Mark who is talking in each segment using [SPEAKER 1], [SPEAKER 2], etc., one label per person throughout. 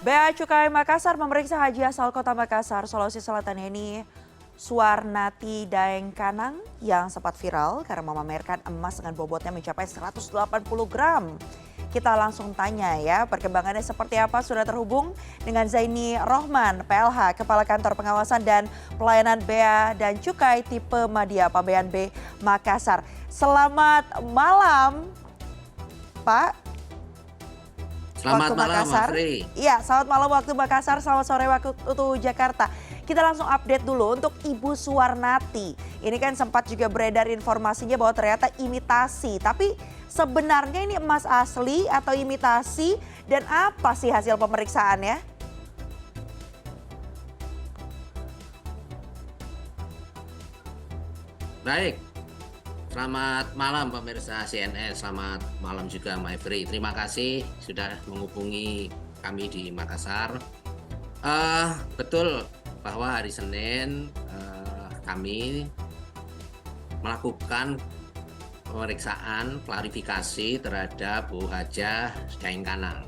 [SPEAKER 1] Bea Cukai Makassar memeriksa haji asal kota Makassar, Sulawesi Selatan Yeni Suwarnati Daeng Kanang yang sempat viral karena memamerkan emas dengan bobotnya mencapai 180 gram. Kita langsung tanya ya, perkembangannya seperti apa? Sudah terhubung dengan Zaini Rohman, PLH, Kepala Kantor Pengawasan dan Pelayanan Bea dan Cukai tipe Madya Pabean B Makassar. Selamat malam, Pak.
[SPEAKER 2] Selamat
[SPEAKER 1] Waktu
[SPEAKER 2] malam,
[SPEAKER 1] Makassar.
[SPEAKER 2] Afri.
[SPEAKER 1] Iya, selamat malam waktu Makassar, selamat sore waktu Jakarta. Kita langsung update dulu untuk Ibu Suwarnati. Ini kan sempat juga beredar informasinya bahwa ternyata imitasi. Tapi sebenarnya ini emas asli atau imitasi dan apa sih hasil pemeriksaannya?
[SPEAKER 2] Baik, selamat malam pemirsa CNN, selamat malam juga Maifri. Terima kasih sudah menghubungi kami di Makassar. Betul bahwa hari Senin kami melakukan pemeriksaan klarifikasi terhadap Bu Hajah Daeng Kanang.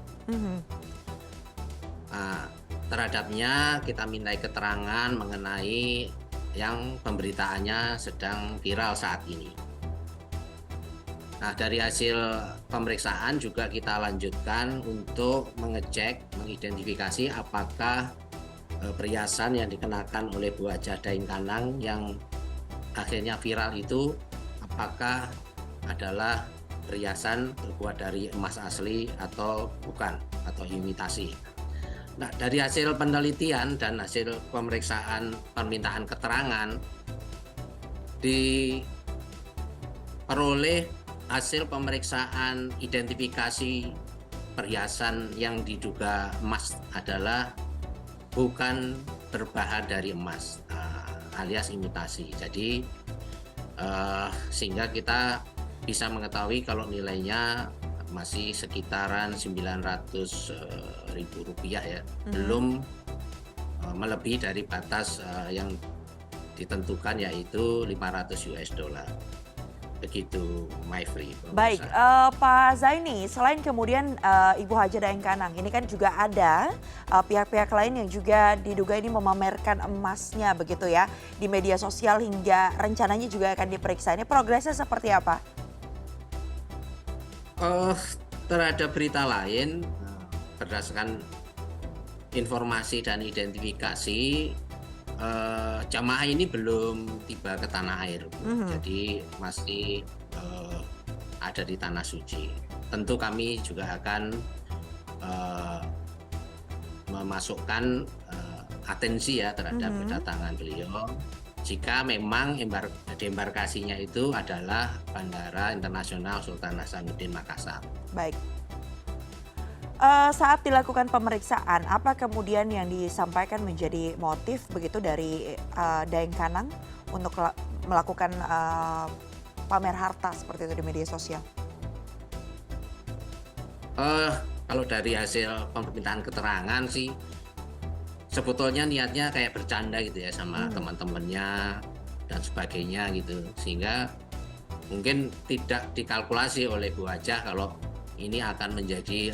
[SPEAKER 2] Terhadapnya kita mintai keterangan mengenai yang pemberitaannya sedang viral saat ini. Nah, dari hasil pemeriksaan juga kita lanjutkan untuk mengecek, mengidentifikasi apakah perhiasan yang dikenakan oleh Bu Hajah Daeng Kanang yang akhirnya viral itu apakah adalah perhiasan terbuat dari emas asli atau bukan, atau imitasi. Nah, dari hasil penelitian dan hasil pemeriksaan permintaan keterangan diperoleh hasil pemeriksaan identifikasi perhiasan yang diduga emas adalah bukan berbahan dari emas, alias imitasi. Jadi sehingga kita bisa mengetahui kalau nilainya masih sekitaran 900.000 rupiah ya, belum melebihi dari batas yang ditentukan yaitu 500 US dollar. Begitu, Maifri.
[SPEAKER 1] Baik, Pak Zaini, selain kemudian Ibu Hajah Daeng Kanang, ini kan juga ada pihak-pihak lain yang juga diduga ini memamerkan emasnya begitu ya di media sosial hingga rencananya juga akan diperiksa. Ini progresnya seperti apa?
[SPEAKER 2] Terhadap berita lain, berdasarkan informasi dan identifikasi, jamaah ini belum tiba ke tanah air, jadi masih ada di tanah suci. Tentu kami juga akan memasukkan atensi ya terhadap kedatangan beliau. Jika memang deembarkasinya itu adalah Bandara Internasional Sultan Hasanuddin Makassar.
[SPEAKER 1] Baik. Saat dilakukan pemeriksaan, apa kemudian yang disampaikan menjadi motif begitu dari Daeng Kanang untuk melakukan pamer harta seperti itu di media sosial?
[SPEAKER 2] Kalau dari hasil permintaan keterangan sih, sebetulnya niatnya kayak bercanda gitu ya sama teman-temannya dan sebagainya gitu, sehingga mungkin tidak dikalkulasi oleh Bu Hajah kalau ini akan menjadi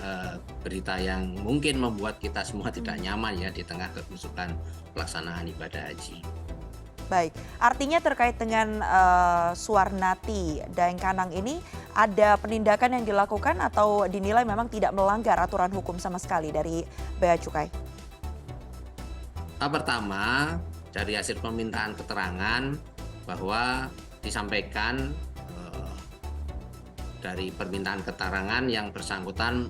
[SPEAKER 2] berita yang mungkin membuat kita semua tidak nyaman ya di tengah kekusukan pelaksanaan ibadah haji.
[SPEAKER 1] Baik, artinya terkait dengan Suwarnati Daeng Kanang ini ada penindakan yang dilakukan atau dinilai memang tidak melanggar aturan hukum sama sekali dari Bea Cukai?
[SPEAKER 2] Pertama, dari hasil permintaan keterangan bahwa disampaikan dari permintaan keterangan yang bersangkutan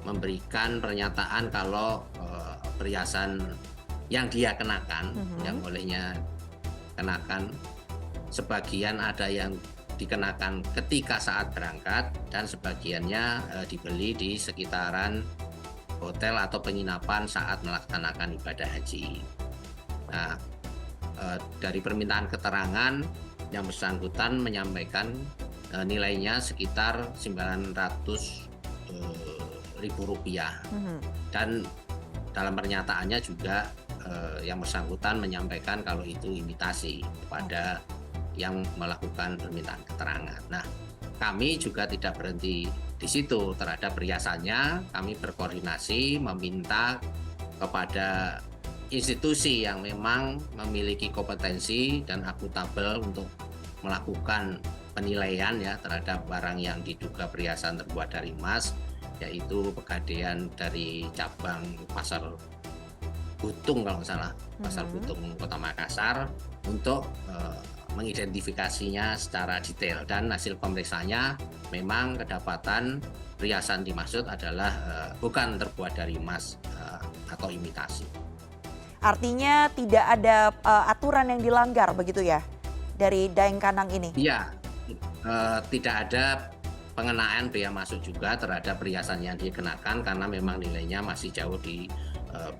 [SPEAKER 2] memberikan pernyataan kalau perhiasan yang dia kenakan, yang olehnya kenakan, sebagian ada yang dikenakan ketika saat berangkat dan sebagiannya dibeli di sekitaran hotel atau penginapan saat melaksanakan ibadah haji. Nah, dari permintaan keterangan yang bersangkutan menyampaikan nilainya sekitar 900.000 rupiah. Dan dalam pernyataannya juga yang bersangkutan menyampaikan kalau itu imitasi kepada yang melakukan permintaan keterangan. Nah, kami juga tidak berhenti di situ terhadap perhiasannya. Kami berkoordinasi meminta kepada institusi yang memang memiliki kompetensi dan akuntabel untuk melakukan penilaian ya terhadap barang yang diduga perhiasan terbuat dari emas, yaitu Pegadaian dari cabang Pasar Butung kalau nggak salah, Pasar Butung Kota Makassar, untuk mengidentifikasinya secara detail, dan hasil pemeriksaannya memang kedapatan perhiasan dimaksud adalah bukan terbuat dari emas atau imitasi.
[SPEAKER 1] Artinya tidak ada aturan yang dilanggar begitu ya dari Daeng Kanang ini?
[SPEAKER 2] Iya, tidak ada pengenaan bea masuk juga terhadap perhiasan yang dikenakan karena memang nilainya masih jauh di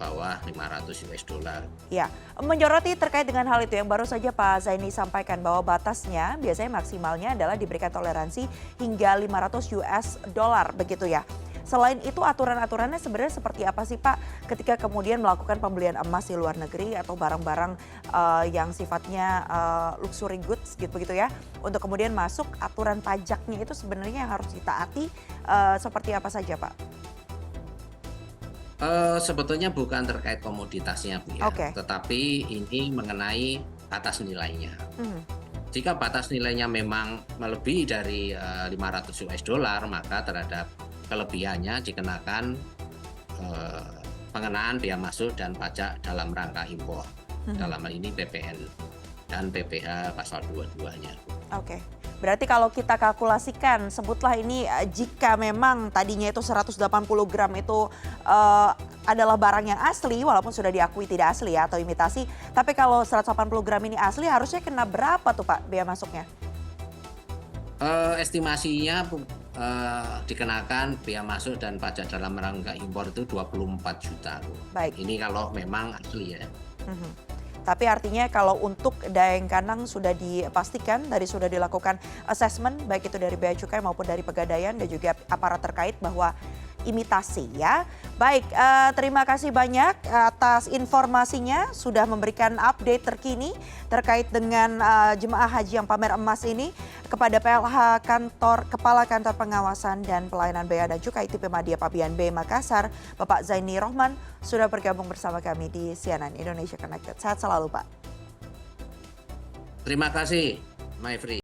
[SPEAKER 2] bawah 500 US dollar.
[SPEAKER 1] Ya, menyoroti terkait dengan hal itu yang baru saja Pak Zaini sampaikan bahwa batasnya biasanya maksimalnya adalah diberikan toleransi hingga 500 US dollar begitu ya. Selain itu aturan-aturannya sebenarnya seperti apa sih Pak ketika kemudian melakukan pembelian emas di luar negeri atau barang-barang yang sifatnya luxury goods gitu begitu ya. Untuk kemudian masuk aturan pajaknya itu sebenarnya yang harus ditaati seperti apa saja Pak?
[SPEAKER 2] Sebetulnya bukan terkait komoditasnya Bu ya,
[SPEAKER 1] Oke.
[SPEAKER 2] tetapi ini mengenai batas nilainya. Jika batas nilainya memang melebihi dari 500 US dollar, maka terhadap kelebihannya dikenakan pengenaan bea masuk dan pajak dalam rangka impor. Dalam hal ini PPN dan PPh pasal 22-nya.
[SPEAKER 1] Oke. Berarti kalau kita kalkulasikan, sebutlah ini jika memang tadinya itu 180 gram itu adalah barang yang asli, walaupun sudah diakui tidak asli ya atau imitasi, tapi kalau 180 gram ini asli harusnya kena berapa tuh Pak bea masuknya?
[SPEAKER 2] Estimasinya dikenakan bea masuk dan pajak dalam rangka impor itu 24 juta.
[SPEAKER 1] Baik.
[SPEAKER 2] Ini kalau memang asli ya.
[SPEAKER 1] Tapi artinya kalau untuk Daeng Kanang sudah dipastikan, dari sudah dilakukan assessment baik itu dari Bea Cukai maupun dari Pegadaian dan juga aparat terkait bahwa imitasi ya. Baik, terima kasih banyak atas informasinya sudah memberikan update terkini terkait dengan jemaah haji yang pamer emas ini kepada PLH Kepala Kantor Pengawasan dan Pelayanan Bea dan Cukai TP Madya Pabean B Makassar, Bapak Zaini Rohman sudah bergabung bersama kami di CNN Indonesia Connected. Sehat selalu Pak.
[SPEAKER 2] Terima kasih, Maifri.